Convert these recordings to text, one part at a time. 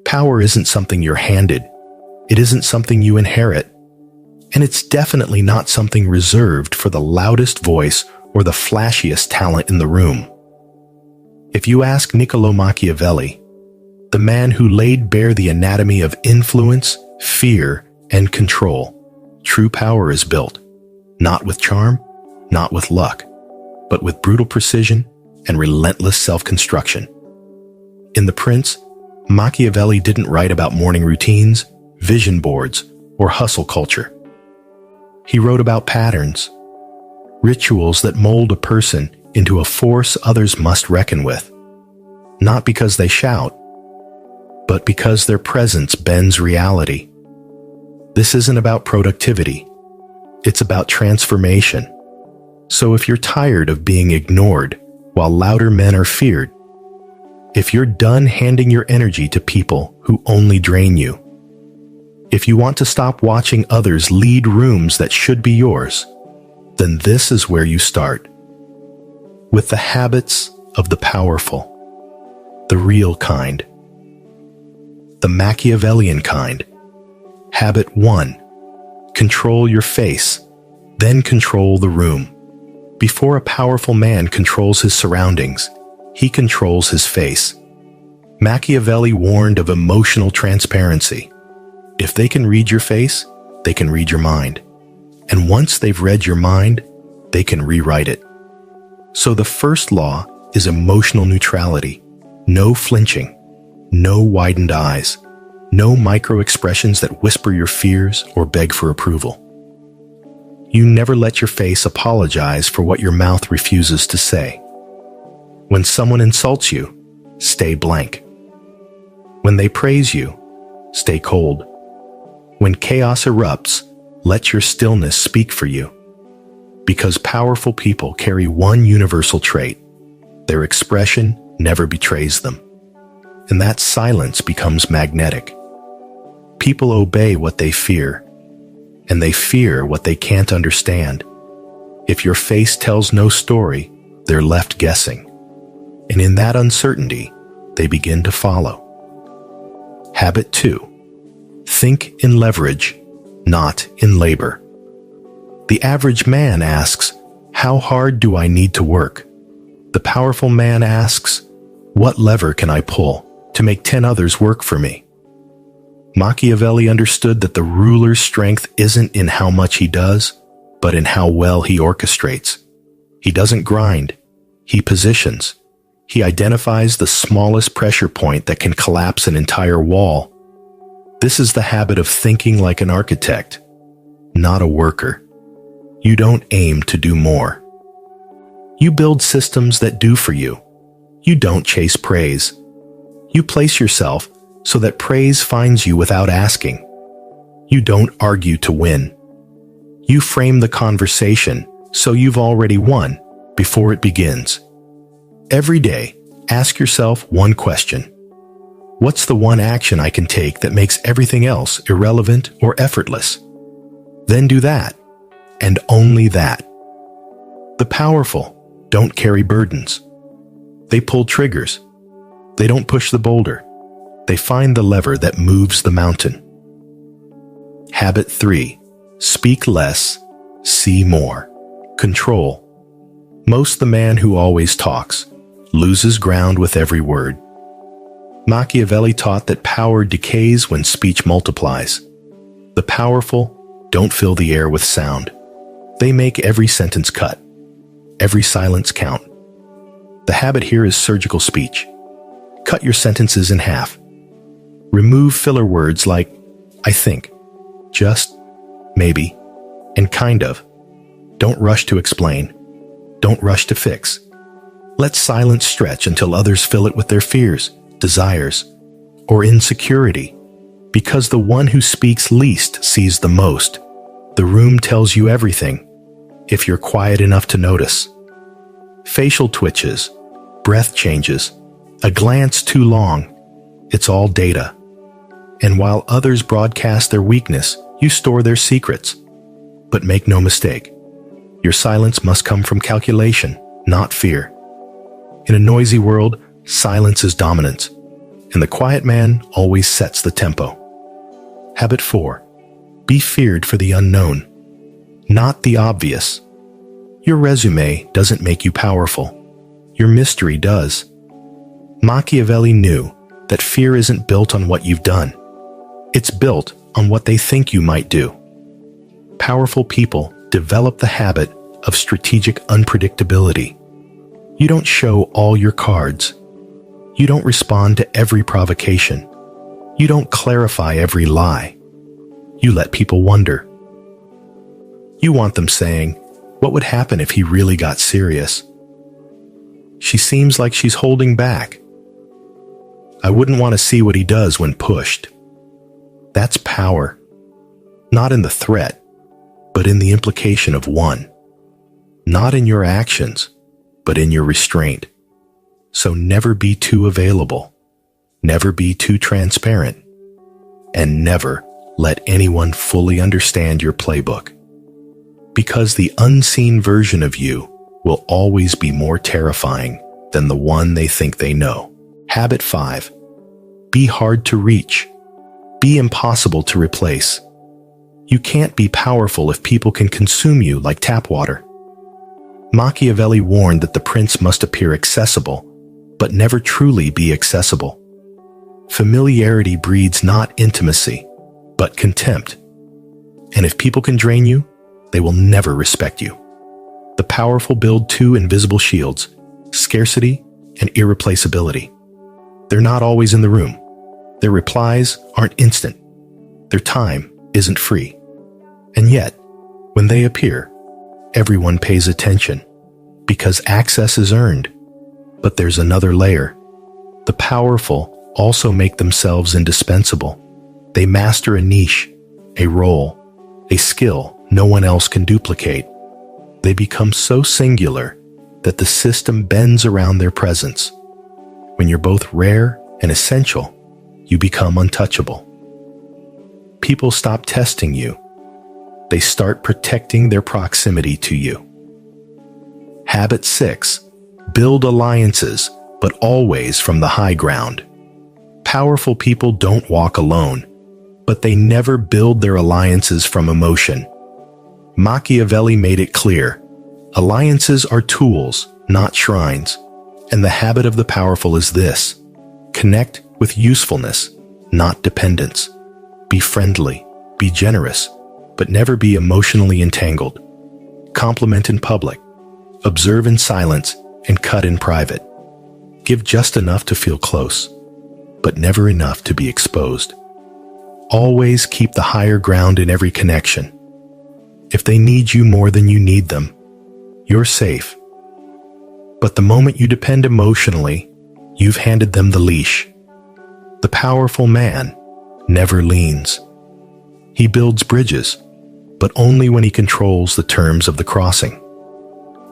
Power isn't something you're handed. It isn't something you inherit. And it's definitely not something reserved for the loudest voice or the flashiest talent in the room. If you ask Niccolò Machiavelli, the man who laid bare the anatomy of influence, fear, and control, true power is built, not with charm, not with luck, but with brutal precision and relentless self-construction. In The Prince, Machiavelli didn't write about morning routines, vision boards, or hustle culture. He wrote about patterns, rituals that mold a person into a force others must reckon with, not because they shout, but because their presence bends reality. This isn't about productivity. It's about transformation. So if you're tired of being ignored while louder men are feared, if you're done handing your energy to people who only drain you, if you want to stop watching others lead rooms that should be yours, then this is where you start. With the habits of the powerful, the real kind, the Machiavellian kind. Habit 1. Control your face, then control the room. Before a powerful man controls his surroundings, he controls his face. Machiavelli warned of emotional transparency. If they can read your face, they can read your mind. And once they've read your mind, they can rewrite it. So the first law is emotional neutrality. No flinching, no widened eyes, no micro-expressions that whisper your fears or beg for approval. You never let your face apologize for what your mouth refuses to say. When someone insults you, stay blank. When they praise you, stay cold. When chaos erupts, let your stillness speak for you. Because powerful people carry one universal trait. Their expression never betrays them. And that silence becomes magnetic. People obey what they fear, and they fear what they can't understand. If your face tells no story, they're left guessing. And in that uncertainty, they begin to follow. Habit 2. Think in leverage, not in labor. The average man asks, how hard do I need to work? The powerful man asks, what lever can I pull to make 10 others work for me? Machiavelli understood that the ruler's strength isn't in how much he does, but in how well he orchestrates. He doesn't grind, he positions. He identifies the smallest pressure point that can collapse an entire wall. This is the habit of thinking like an architect, not a worker. You don't aim to do more. You build systems that do for you. You don't chase praise. You place yourself so that praise finds you without asking. You don't argue to win. You frame the conversation so you've already won before it begins. Every day, ask yourself one question. What's the one action I can take that makes everything else irrelevant or effortless? Then do that, and only that. The powerful don't carry burdens. They pull triggers. They don't push the boulder. They find the lever that moves the mountain. Habit 3. Speak less, see more. Control. Most the man who always talks loses ground with every word. Machiavelli taught that power decays when speech multiplies. The powerful don't fill the air with sound. They make every sentence cut, every silence count. The habit here is surgical speech. Cut your sentences in half. Remove filler words like, I think, just, maybe, and kind of. Don't rush to explain. Don't rush to fix. Let silence stretch until others fill it with their fears, desires, or insecurity. Because the one who speaks least sees the most. The room tells you everything, if you're quiet enough to notice. Facial twitches, breath changes, a glance too long, it's all data. And while others broadcast their weakness, you store their secrets. But make no mistake, your silence must come from calculation, not fear. In a noisy world, silence is dominance. and the quiet man always sets the tempo. Habit 4. Be feared for the unknown, not the obvious. Your resume doesn't make you powerful. Your mystery does. Machiavelli knew that fear isn't built on what you've done. It's built on what they think you might do. Powerful people develop the habit of strategic unpredictability. You don't show all your cards. You don't respond to every provocation. You don't clarify every lie. You let people wonder. You want them saying, "What would happen if he really got serious? She seems like she's holding back. I wouldn't want to see what he does when pushed." That's power, not in the threat, but in the implication of one. Not in your actions, but in your restraint. So never be too available, never be too transparent, and never let anyone fully understand your playbook. Because the unseen version of you will always be more terrifying than the one they think they know. Habit 5. Be hard to reach. Be impossible to replace. You can't be powerful if people can consume you like tap water. Machiavelli warned that the prince must appear accessible, but never truly be accessible. Familiarity breeds not intimacy, but contempt. And if people can drain you, they will never respect you. The powerful build two invisible shields: scarcity and irreplaceability. They're not always in the room. Their replies aren't instant. Their time isn't free. And yet, when they appear, everyone pays attention because access is earned. But there's another layer. The powerful also make themselves indispensable. They master a niche, a role, a skill no one else can duplicate. They become so singular that the system bends around their presence. When you're both rare and essential, you become untouchable. People stop testing you. They start protecting their proximity to you. Habit 6. Build alliances, but always from the high ground. Powerful people don't walk alone, but they never build their alliances from emotion. Machiavelli made it clear: alliances are tools, not shrines. And the habit of the powerful is this: connect with usefulness, not dependence. Be friendly, be generous, but never be emotionally entangled. Compliment in public, observe in silence, and cut in private. Give just enough to feel close, but never enough to be exposed. Always keep the higher ground in every connection. If they need you more than you need them, you're safe. But the moment you depend emotionally, you've handed them the leash. The powerful man never leans. He builds bridges, but only when he controls the terms of the crossing.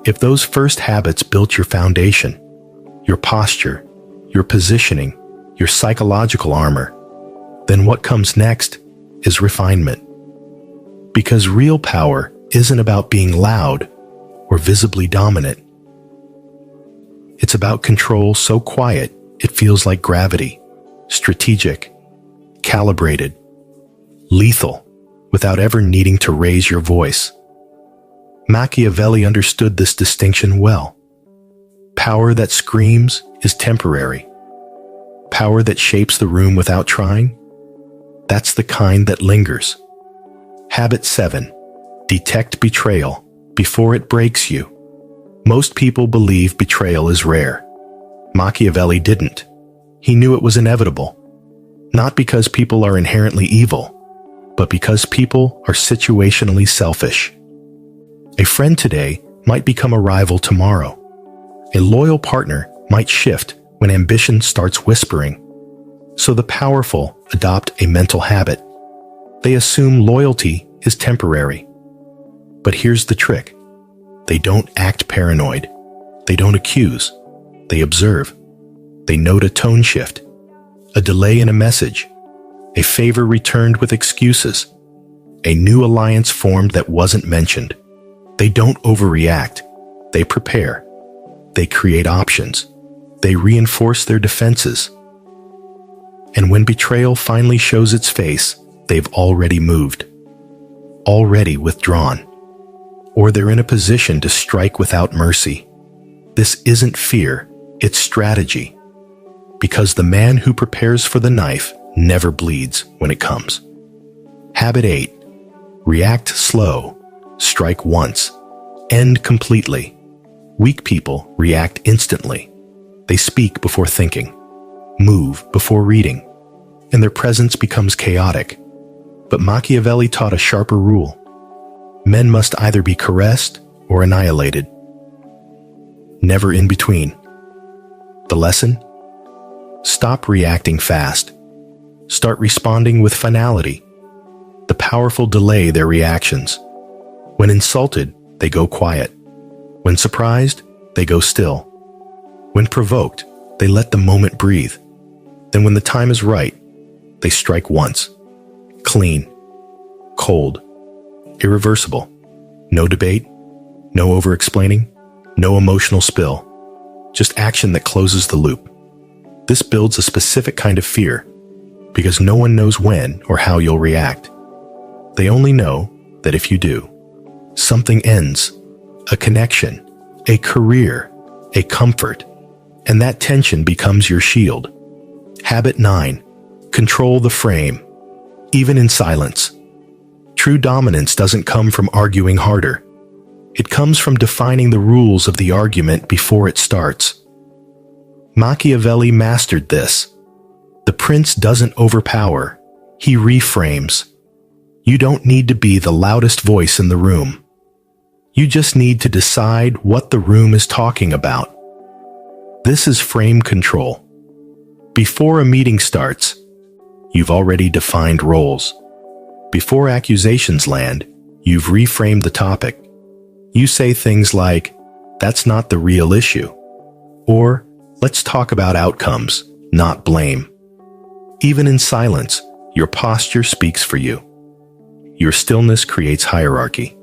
If those first habits built your foundation, your posture, your positioning, your psychological armor, then what comes next is refinement. Because real power isn't about being loud or visibly dominant. It's about control so quiet it feels like gravity, strategic, calibrated, lethal, without ever needing to raise your voice. Machiavelli understood this distinction well. Power that screams is temporary. Power that shapes the room without trying, that's the kind that lingers. Habit 7. Detect betrayal before it breaks you. Most people believe betrayal is rare. Machiavelli didn't. He knew it was inevitable. Not because people are inherently evil, but because people are situationally selfish. A friend today might become a rival tomorrow. A loyal partner might shift when ambition starts whispering. So the powerful adopt a mental habit. They assume loyalty is temporary. But here's the trick. They don't act paranoid. They don't accuse. They observe. They note a tone shift, a delay in a message, a favor returned with excuses, a new alliance formed that wasn't mentioned. They don't overreact. They prepare. They create options. They reinforce their defenses. And when betrayal finally shows its face, they've already moved, already withdrawn, or they're in a position to strike without mercy. This isn't fear, it's strategy. Because the man who prepares for the knife never bleeds when it comes. Habit 8. React slow, strike once, end completely. Weak people react instantly. They speak before thinking, move before reading, and their presence becomes chaotic. But Machiavelli taught a sharper rule. Men must either be caressed or annihilated. Never in between. The lesson? Stop reacting fast. Start responding with finality. The powerful delay their reactions. When insulted, they go quiet. When surprised, they go still. When provoked, they let the moment breathe. Then when the time is right, they strike once. Clean. Cold. Irreversible. No debate. No over-explaining. No emotional spill. Just action that closes the loop. This builds a specific kind of fear, because no one knows when or how you'll react. They only know that if you do, something ends, a connection, a career, a comfort, and that tension becomes your shield. Habit 9. Control the frame, even in silence. True dominance doesn't come from arguing harder. It comes from defining the rules of the argument before it starts. Machiavelli mastered this. The prince doesn't overpower, he reframes. You don't need to be the loudest voice in the room. You just need to decide what the room is talking about. This is frame control. Before a meeting starts, you've already defined roles. Before accusations land, you've reframed the topic. You say things like, "That's not the real issue," or "Let's talk about outcomes, not blame." Even in silence, your posture speaks for you. Your stillness creates hierarchy.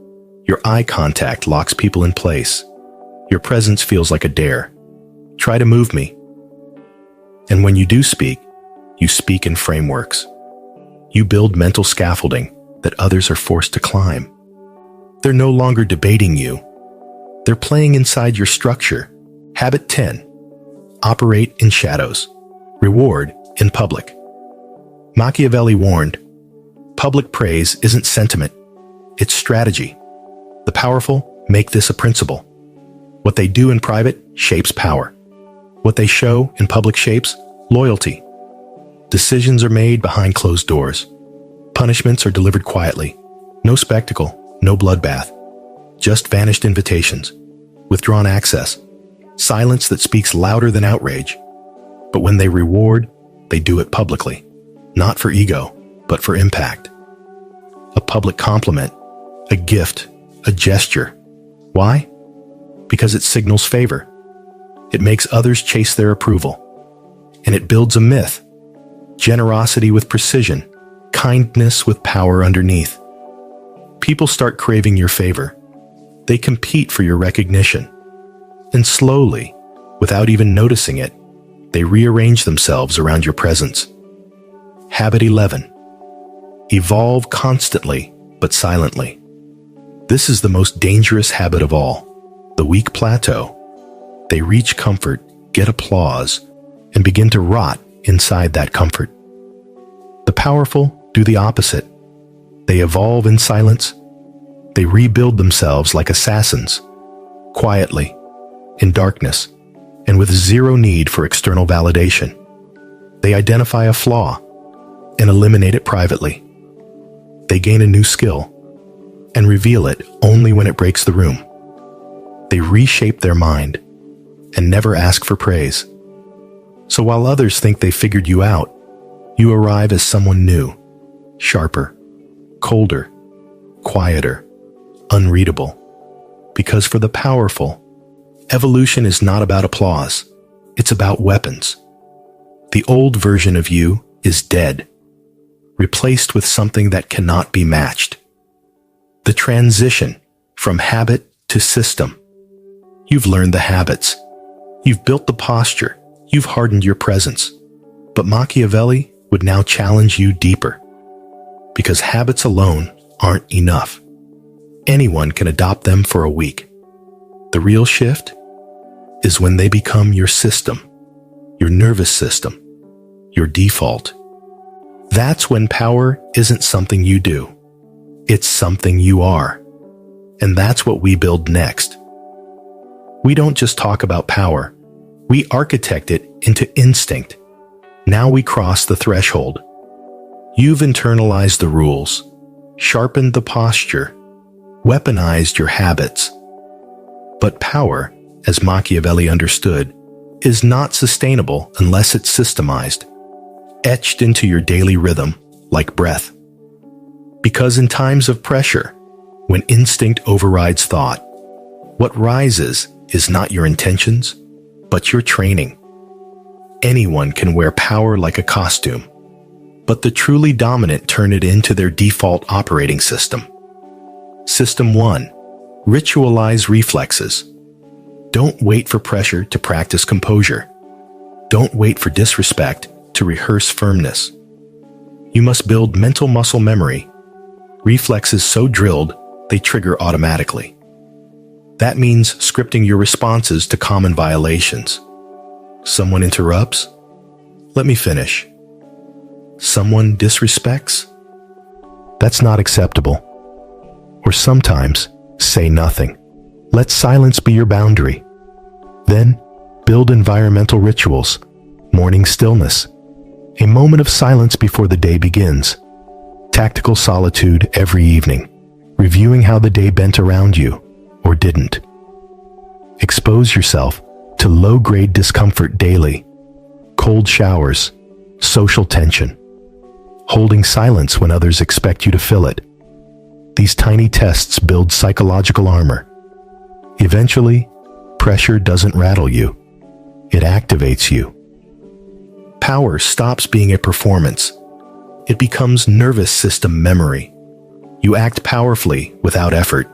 Your eye contact locks people in place. Your presence feels like a dare. Try to move me. And when you do speak, you speak in frameworks. You build mental scaffolding that others are forced to climb. They're no longer debating you. They're playing inside your structure. Habit 10. Operate in shadows. Reward in public. Machiavelli warned, public praise isn't sentiment, it's strategy. The powerful make this a principle. What they do in private shapes power. What they show in public shapes loyalty. Decisions are made behind closed doors. Punishments are delivered quietly. No spectacle, no bloodbath. Just vanished invitations. Withdrawn access. Silence that speaks louder than outrage. But when they reward, they do it publicly. Not for ego, but for impact. A public compliment, a gift, a gesture. Why? Because it signals favor. It makes others chase their approval. And it builds a myth. Generosity with precision, kindness with power underneath. People start craving your favor. They compete for your recognition. And slowly, without even noticing it, they rearrange themselves around your presence. Habit 11. Evolve constantly, but silently. This is the most dangerous habit of all. The weak plateau. They reach comfort, get applause, and begin to rot inside that comfort. The powerful do the opposite. They evolve in silence. They rebuild themselves like assassins, quietly, in darkness, and with zero need for external validation. They identify a flaw and eliminate it privately. They gain a new skill and reveal it only when it breaks the room. They reshape their mind and never ask for praise. So while others think they figured you out, you arrive as someone new, sharper, colder, quieter, unreadable. Because for the powerful, evolution is not about applause. It's about weapons. The old version of you is dead, replaced with something that cannot be matched. The transition from habit to system. You've learned the habits. You've built the posture. You've hardened your presence. But Machiavelli would now challenge you deeper. Because habits alone aren't enough. Anyone can adopt them for a week. The real shift is when they become your system, your nervous system, your default. That's when power isn't something you do. It's something you are. And that's what we build next. We don't just talk about power. We architect it into instinct. Now we cross the threshold. You've internalized the rules, sharpened the posture, weaponized your habits. But power, as Machiavelli understood, is not sustainable unless it's systemized, etched into your daily rhythm like breath. Because in times of pressure, when instinct overrides thought, what rises is not your intentions, but your training. Anyone can wear power like a costume, but the truly dominant turn it into their default operating system. System 1. Ritualize reflexes. Don't wait for pressure to practice composure. Don't wait for disrespect to rehearse firmness. You must build mental muscle memory, reflexes so drilled they trigger automatically. That means scripting your responses to common violations. Someone interrupts? Let me finish. Someone disrespects? That's not acceptable. Or sometimes, say nothing. Let silence be your boundary. Then, build environmental rituals, morning stillness, a moment of silence before the day begins, tactical solitude every evening, reviewing how the day bent around you, or didn't. Expose yourself to low-grade discomfort daily, cold showers, social tension, holding silence when others expect you to fill it. These tiny tests build psychological armor. Eventually, pressure doesn't rattle you. It activates you. Power stops being a performance. It becomes nervous system memory. You act powerfully without effort.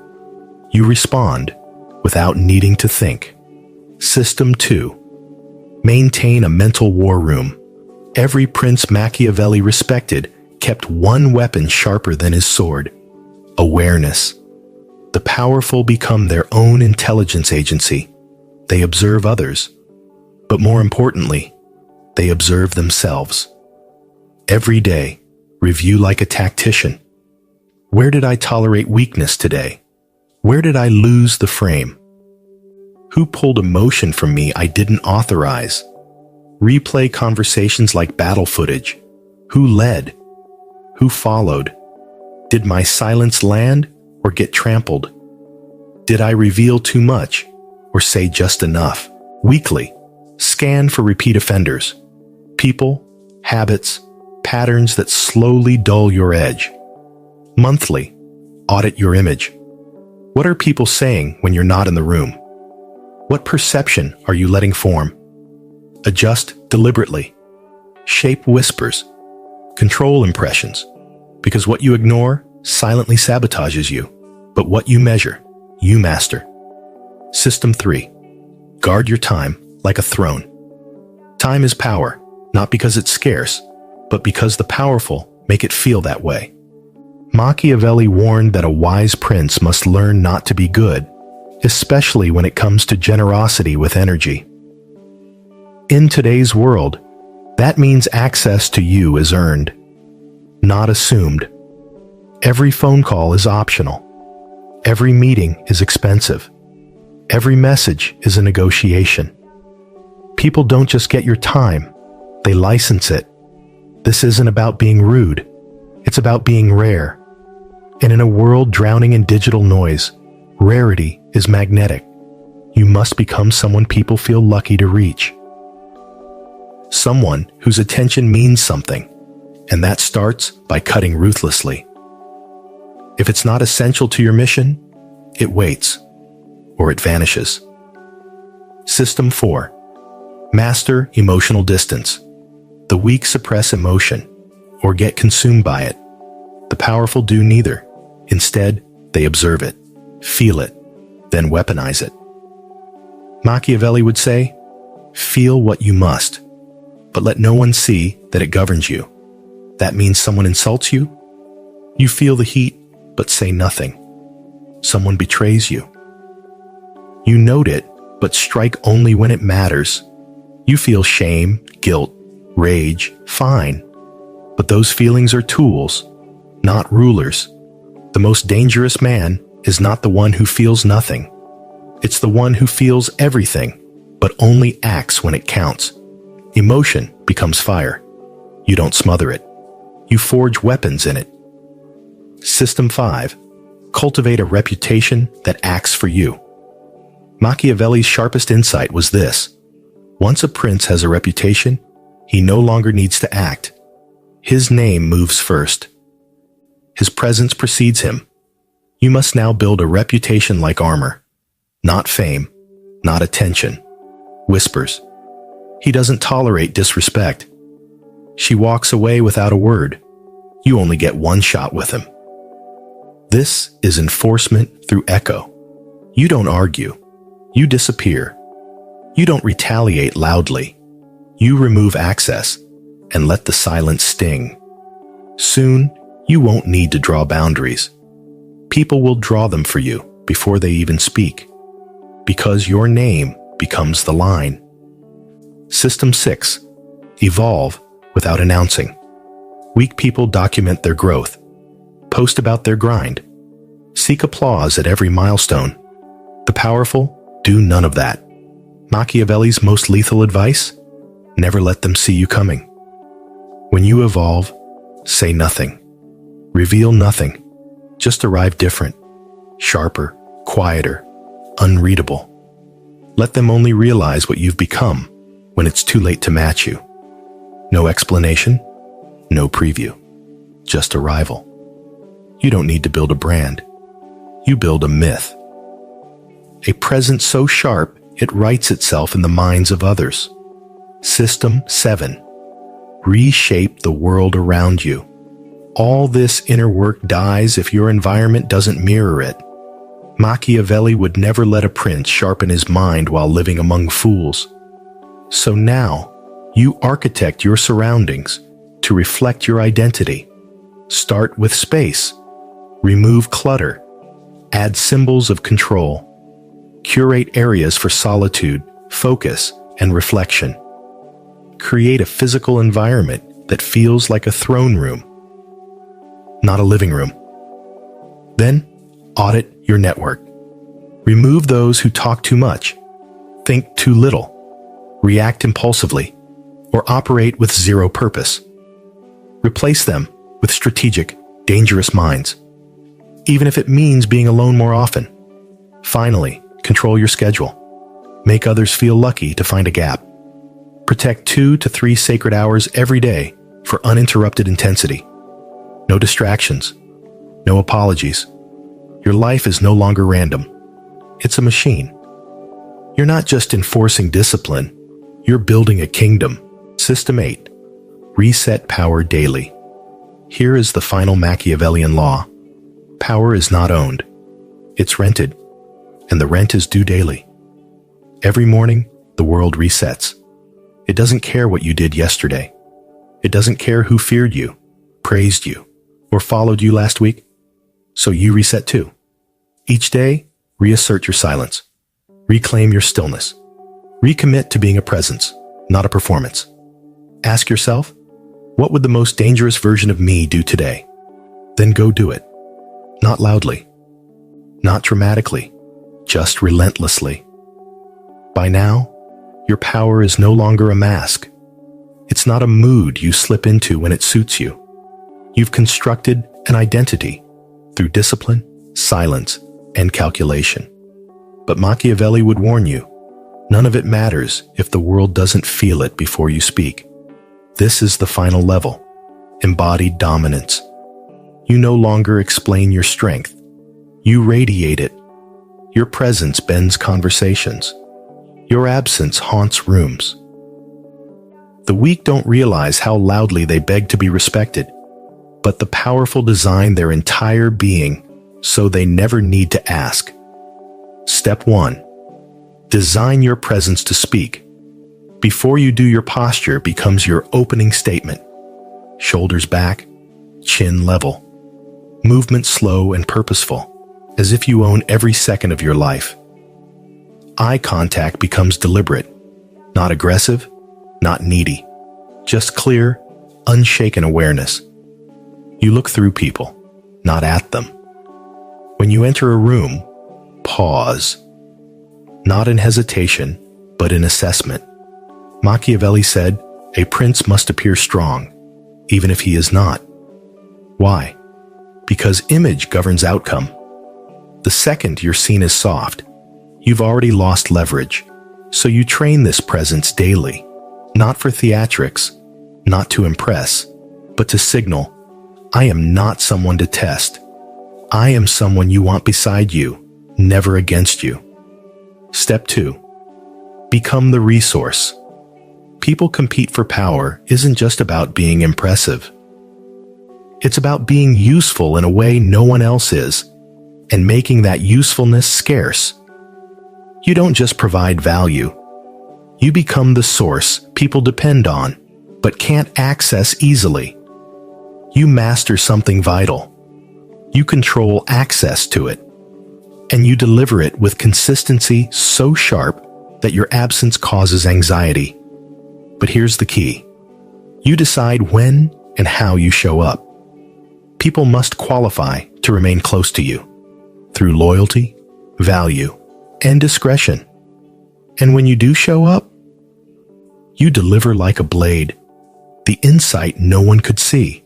You respond without needing to think. System 2. Maintain a mental war room. Every prince Machiavelli respected kept one weapon sharper than his sword: awareness. The powerful become their own intelligence agency. They observe others, but more importantly, they observe themselves. Every day, review like a tactician. Where did I tolerate weakness today? Where did I lose the frame? Who pulled emotion from me I didn't authorize? Replay conversations like battle footage. Who led? Who followed? Did my silence land or get trampled? Did I reveal too much or say just enough? Weekly, scan for repeat offenders, people, habits, patterns that slowly dull your edge. Monthly, audit your image. What are people saying when you're not in the room? What perception are you letting form? Adjust deliberately. Shape whispers. Control impressions. Because what you ignore silently sabotages you. But what you measure, you master. System 3. Guard your time like a throne. Time is power, not because it's scarce, but because the powerful make it feel that way. Machiavelli warned that a wise prince must learn not to be good, especially when it comes to generosity with energy. In today's world, that means access to you is earned, not assumed. Every phone call is optional. Every meeting is expensive. Every message is a negotiation. People don't just get your time, they license it. This isn't about being rude. It's about being rare. And in a world drowning in digital noise, rarity is magnetic. You must become someone people feel lucky to reach. Someone whose attention means something, and that starts by cutting ruthlessly. If it's not essential to your mission, it waits, or it vanishes. System 4. Master emotional distance. The weak suppress emotion, or get consumed by it. The powerful do neither. Instead, they observe it, feel it, then weaponize it. Machiavelli would say, feel what you must, but let no one see that it governs you. That means someone insults you. You feel the heat, but say nothing. Someone betrays you. You note it, but strike only when it matters. You feel shame, guilt, rage, fine. But those feelings are tools, not rulers. The most dangerous man is not the one who feels nothing. It's the one who feels everything, but only acts when it counts. Emotion becomes fire. You don't smother it. You forge weapons in it. System 5. Cultivate a reputation that acts for you. Machiavelli's sharpest insight was this: once a prince has a reputation, he no longer needs to act. His name moves first. His presence precedes him. You must now build a reputation like armor. Not fame, not attention. Whispers. He doesn't tolerate disrespect. She walks away without a word. You only get one shot with him. This is enforcement through echo. You don't argue. You disappear. You don't retaliate loudly. You remove access and let the silence sting. Soon, you won't need to draw boundaries. People will draw them for you before they even speak, because your name becomes the line. System 6. Evolve without announcing. Weak people document their growth. Post about their grind. Seek applause at every milestone. The powerful do none of that. Machiavelli's most lethal advice? Never let them see you coming. When you evolve, say nothing. Reveal nothing. Just arrive different, sharper, quieter, unreadable. Let them only realize what you've become when it's too late to match you. No explanation, no preview, just arrival. You don't need to build a brand. You build a myth. A presence so sharp it writes itself in the minds of others. System 7. Reshape the world around you. All this inner work dies if your environment doesn't mirror it. Machiavelli would never let a prince sharpen his mind while living among fools. So now, you architect your surroundings to reflect your identity. Start with space. Remove clutter. Add symbols of control. Curate areas for solitude, focus, and reflection. Create a physical environment that feels like a throne room, not a living room. Then, audit your network. Remove those who talk too much, think too little, react impulsively, or operate with zero purpose. Replace them with strategic, dangerous minds, even if it means being alone more often. Finally, control your schedule. Make others feel lucky to find a gap. Protect 2 to 3 sacred hours every day for uninterrupted intensity. No distractions. No apologies. Your life is no longer random. It's a machine. You're not just enforcing discipline. You're building a kingdom. System 8. Reset power daily. Here is the final Machiavellian law. Power is not owned. It's rented, and the rent is due daily. Every morning, the world resets. It doesn't care what you did yesterday. It doesn't care who feared you, praised you, or followed you last week. So you reset too. Each day, reassert your silence. Reclaim your stillness. Recommit to being a presence, not a performance. Ask yourself, what would the most dangerous version of me do today? Then go do it. Not loudly. Not dramatically. Just relentlessly. By now, your power is no longer a mask. It's not a mood you slip into when it suits you. You've constructed an identity through discipline, silence, and calculation. But Machiavelli would warn you, none of it matters if the world doesn't feel it before you speak. This is the final level, embodied dominance. You no longer explain your strength. You radiate it. Your presence bends conversations. Your absence haunts rooms. The weak don't realize how loudly they beg to be respected, but the powerful design their entire being so they never need to ask. Step 1. Design your presence to speak. Before you do, your posture becomes your opening statement. shoulders back, chin level. Movement slow and purposeful, as if you own every second of your life. Eye contact becomes deliberate, not aggressive, not needy, just clear, unshaken awareness. You look through people, not at them. When you enter a room, pause. Not in hesitation, but in assessment. Machiavelli said, "A prince must appear strong, even if he is not." Why? Because image governs outcome. The second you're seen as soft, you've already lost leverage. So you train this presence daily, not for theatrics, not to impress, but to signal, I am not someone to test. I am someone you want beside you, never against you. Step 2. Become the resource. People compete for power isn't just about being impressive. It's about being useful in a way no one else is, and making that usefulness scarce. You don't just provide value. You become the source people depend on, but can't access easily. You master something vital. You control access to it. And you deliver it with consistency so sharp that your absence causes anxiety. But here's the key. You decide when and how you show up. People must qualify to remain close to you through loyalty, value, and discretion. And when you do show up, you deliver like a blade, the insight no one could see,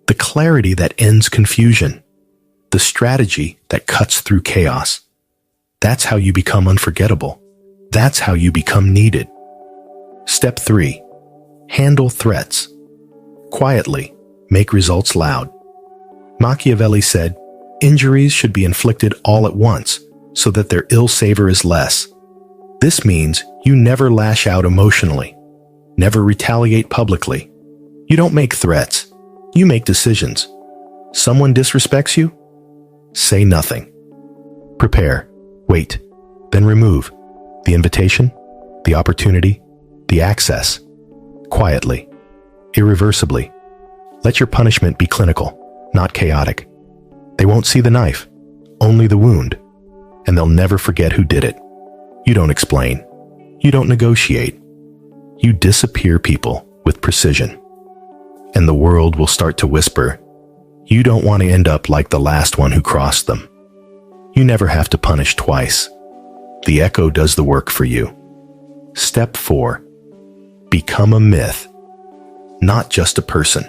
the clarity that ends confusion, the strategy that cuts through chaos. That's how you become unforgettable. That's how you become needed. Step 3. Handle threats. Quietly, make results loud. Machiavelli said, injuries should be inflicted all at once so that their ill savor is less. This means you never lash out emotionally, never retaliate publicly. You don't make threats, you make decisions. Someone disrespects you? Say nothing. Prepare, wait, then remove the invitation, the opportunity, the access. Quietly, irreversibly. Let your punishment be clinical, not chaotic. They won't see the knife, only the wound, and they'll never forget who did it. You don't explain. You don't negotiate. You disappear people with precision. And the world will start to whisper, you don't want to end up like the last one who crossed them. You never have to punish twice. The echo does the work for you. Step 4. Become a myth, not just a person.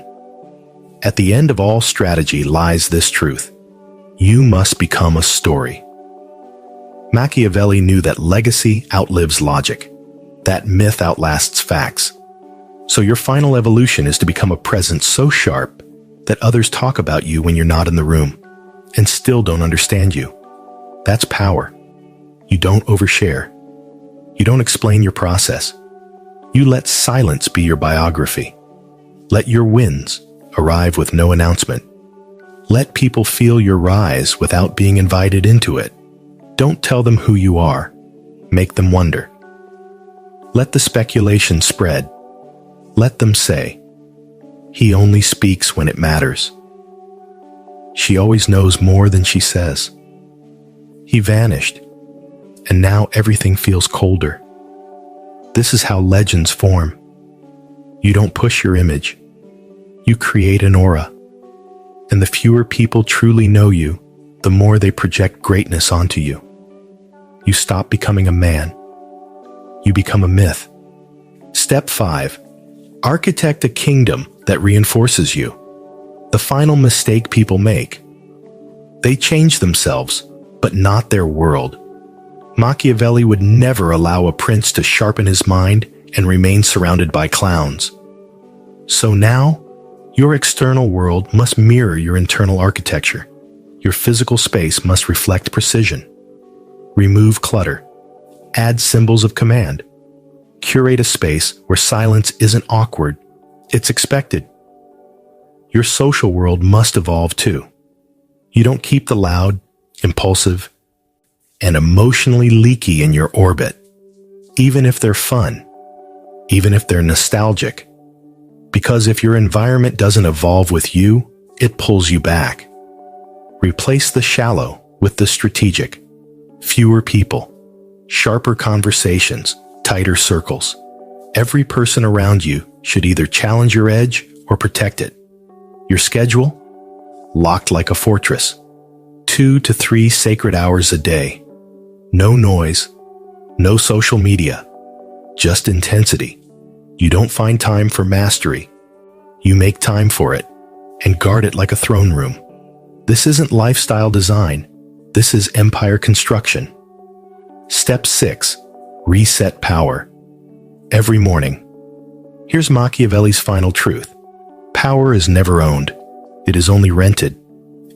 At the end of all strategy lies this truth. You must become a story. Machiavelli knew that legacy outlives logic, that myth outlasts facts. So your final evolution is to become a presence so sharp that others talk about you when you're not in the room and still don't understand you. That's power. You don't overshare. You don't explain your process. You let silence be your biography. Let your wins arrive with no announcement. Let people feel your rise without being invited into it. Don't tell them who you are. Make them wonder. Let the speculation spread. Let them say, he only speaks when it matters. She always knows more than she says. He vanished, and now everything feels colder. This is how legends form. You don't push your image. You create an aura. And the fewer people truly know you, the more they project greatness onto you. You stop becoming a man. You become a myth. Step 5. Architect a kingdom that reinforces you. The final mistake people make. They change themselves, but not their world. Machiavelli would never allow a prince to sharpen his mind and remain surrounded by clowns. So now, your external world must mirror your internal architecture. Your physical space must reflect precision. Remove clutter. Add symbols of command. Curate a space where silence isn't awkward, it's expected. Your social world must evolve too. You don't keep the loud, impulsive, and emotionally leaky in your orbit, even if they're fun, even if they're nostalgic. Because if your environment doesn't evolve with you, it pulls you back. Replace the shallow with the strategic. Fewer people, sharper conversations, tighter circles. Every person around you should either challenge your edge or protect it. Your schedule? Locked like a fortress. 2 to 3 sacred hours a day. No noise, no social media, just intensity. You don't find time for mastery. You make time for it and guard it like a throne room. This isn't lifestyle design. This is empire construction. Step 6. Reset power. Every morning. Here's Machiavelli's final truth. Power is never owned. It is only rented,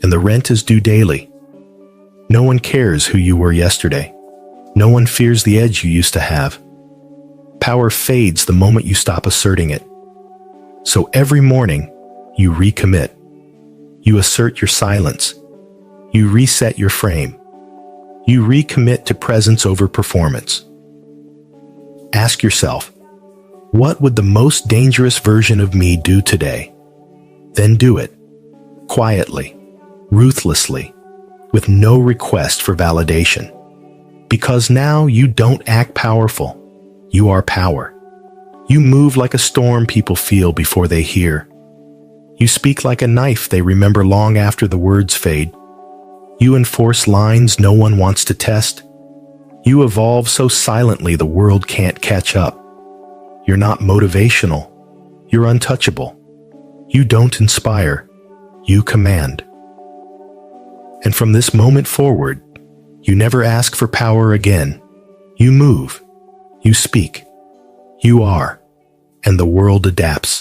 and the rent is due daily. No one cares who you were yesterday. No one fears the edge you used to have. Power fades the moment you stop asserting it. So every morning, you recommit. You assert your silence. You reset your frame. You recommit to presence over performance. Ask yourself, what would the most dangerous version of me do today? Then do it. Quietly, ruthlessly, with no request for validation. Because now you don't act powerful. You are power. You move like a storm people feel before they hear. You speak like a knife they remember long after the words fade. You enforce lines no one wants to test. You evolve so silently the world can't catch up. You're not motivational. You're untouchable. You don't inspire. You command. And from this moment forward, you never ask for power again. You move. You speak. You are. And the world adapts.